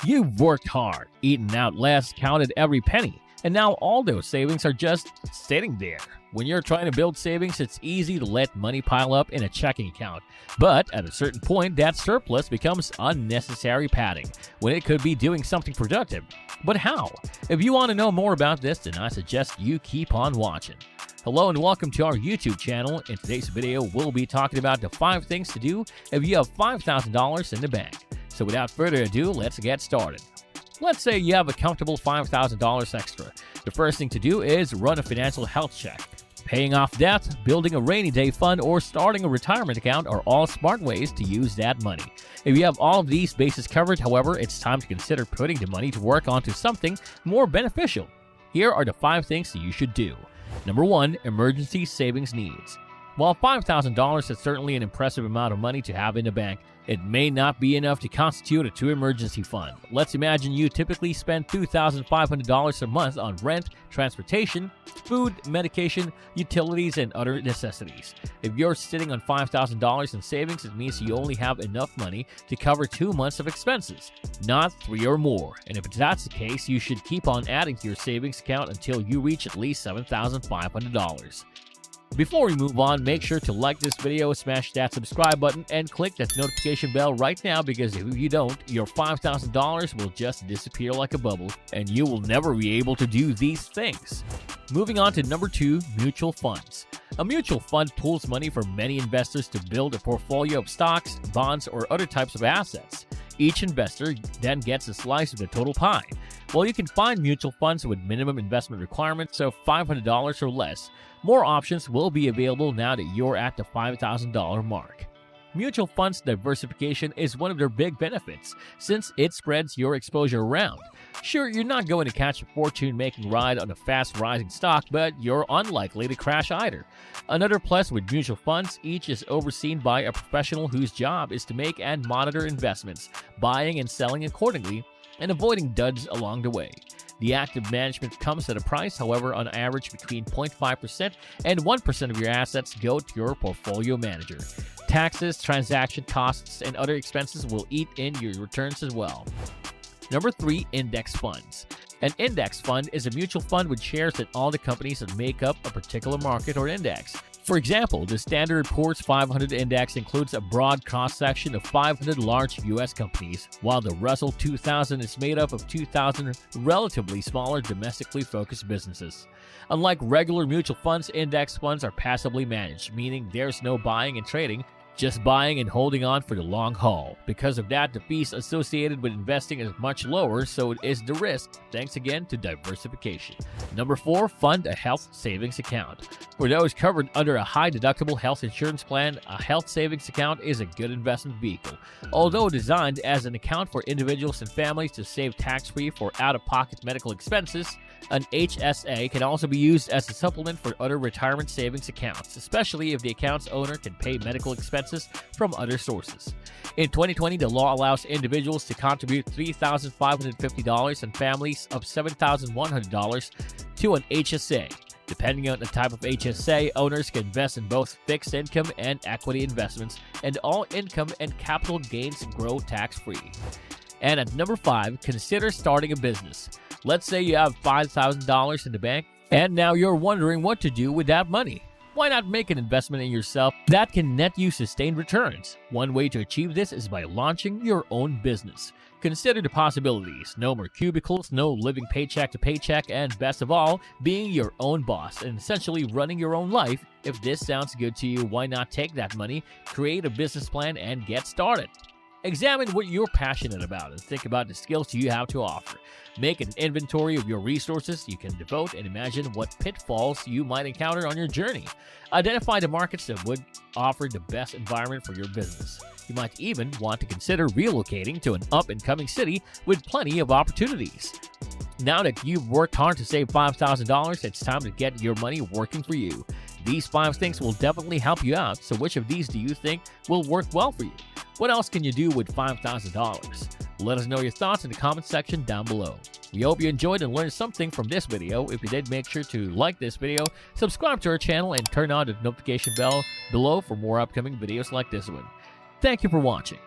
You've worked hard, eaten out less, counted every penny, and now all those savings are just sitting there. When you're trying to build savings, it's easy to let money pile up in a checking account. But at a certain point, that surplus becomes unnecessary padding, when it could be doing something productive. But how? If you want to know more about this, then I suggest you keep on watching. Hello and welcome to our YouTube channel. In today's video, we'll be talking about the 5 things to do if you have $5,000 in the bank. So without further ado, let's get started. Let's say you have a comfortable $5,000 extra. The first thing to do is run a financial health check. Paying off debt, building a rainy day fund, or starting a retirement account are all smart ways to use that money. If you have all of these bases covered, however, it's time to consider putting the money to work onto something more beneficial. Here are the 5 things that you should do. Number 1, emergency savings needs. While $5,000 is certainly an impressive amount of money to have in the bank, it may not be enough to constitute a true emergency fund. Let's imagine you typically spend $2,500 a month on rent, transportation, food, medication, utilities, and other necessities. If you're sitting on $5,000 in savings, it means you only have enough money to cover 2 months of expenses, not 3 or more. And if that's the case, you should keep on adding to your savings account until you reach at least $7,500. Before we move on, make sure to like this video, smash that subscribe button, and click that notification bell right now, because if you don't, your $5,000 will just disappear like a bubble, and you will never be able to do these things. Moving on to number 2, mutual funds. A mutual fund pools money for many investors to build a portfolio of stocks, bonds, or other types of assets. Each investor then gets a slice of the total pie. While you can find mutual funds with minimum investment requirements of $500 or less, more options will be available now that you're at the $5,000 mark. Mutual funds diversification is one of their big benefits, since it spreads your exposure around. Sure, you're not going to catch a fortune-making ride on a fast-rising stock, but you're unlikely to crash either. Another plus with mutual funds, each is overseen by a professional whose job is to make and monitor investments, buying and selling accordingly, and avoiding duds along the way. The active management comes at a price, however, on average between 0.5% and 1% of your assets go to your portfolio manager. Taxes, transaction costs, and other expenses will eat in your returns as well. Number 3, index funds. An index fund is a mutual fund with shares in all the companies that make up a particular market or index. For example, the Standard & Poor's 500 index includes a broad cross-section of 500 large U.S. companies, while the Russell 2000 is made up of 2,000 relatively smaller domestically focused businesses. Unlike regular mutual funds, index funds are passively managed, meaning there's no buying and trading, just buying and holding on for the long haul. Because of that, the fees associated with investing is much lower, so it is the risk, thanks again to diversification. Number 4, fund a health savings account. For those covered under a high-deductible health insurance plan, a health savings account is a good investment vehicle. Although designed as an account for individuals and families to save tax-free for out-of-pocket medical expenses, an HSA can also be used as a supplement for other retirement savings accounts, especially if the account's owner can pay medical expenses from other sources. In 2020, the law allows individuals to contribute $3,550 and families of $7,100 to an HSA. Depending on the type of HSA, owners can invest in both fixed income and equity investments, and all income and capital gains grow tax-free. And at number 5, consider starting a business. Let's say you have $5,000 in the bank, and now you're wondering what to do with that money. Why not make an investment in yourself that can net you sustained returns? One way to achieve this is by launching your own business. Consider the possibilities: no more cubicles, no living paycheck to paycheck, and best of all, being your own boss and essentially running your own life. If this sounds good to you, why not take that money, create a business plan, and get started? Examine what you're passionate about and think about the skills you have to offer. Make an inventory of your resources you can devote and imagine what pitfalls you might encounter on your journey. Identify the markets that would offer the best environment for your business. You might even want to consider relocating to an up-and-coming city with plenty of opportunities. Now that you've worked hard to save $5,000, it's time to get your money working for you. These 5 things will definitely help you out, so which of these do you think will work well for you? What else can you do with $5,000? Let us know your thoughts in the comment section down below. We hope you enjoyed and learned something from this video. If you did, make sure to like this video, subscribe to our channel, and turn on the notification bell below for more upcoming videos like this one. Thank you for watching.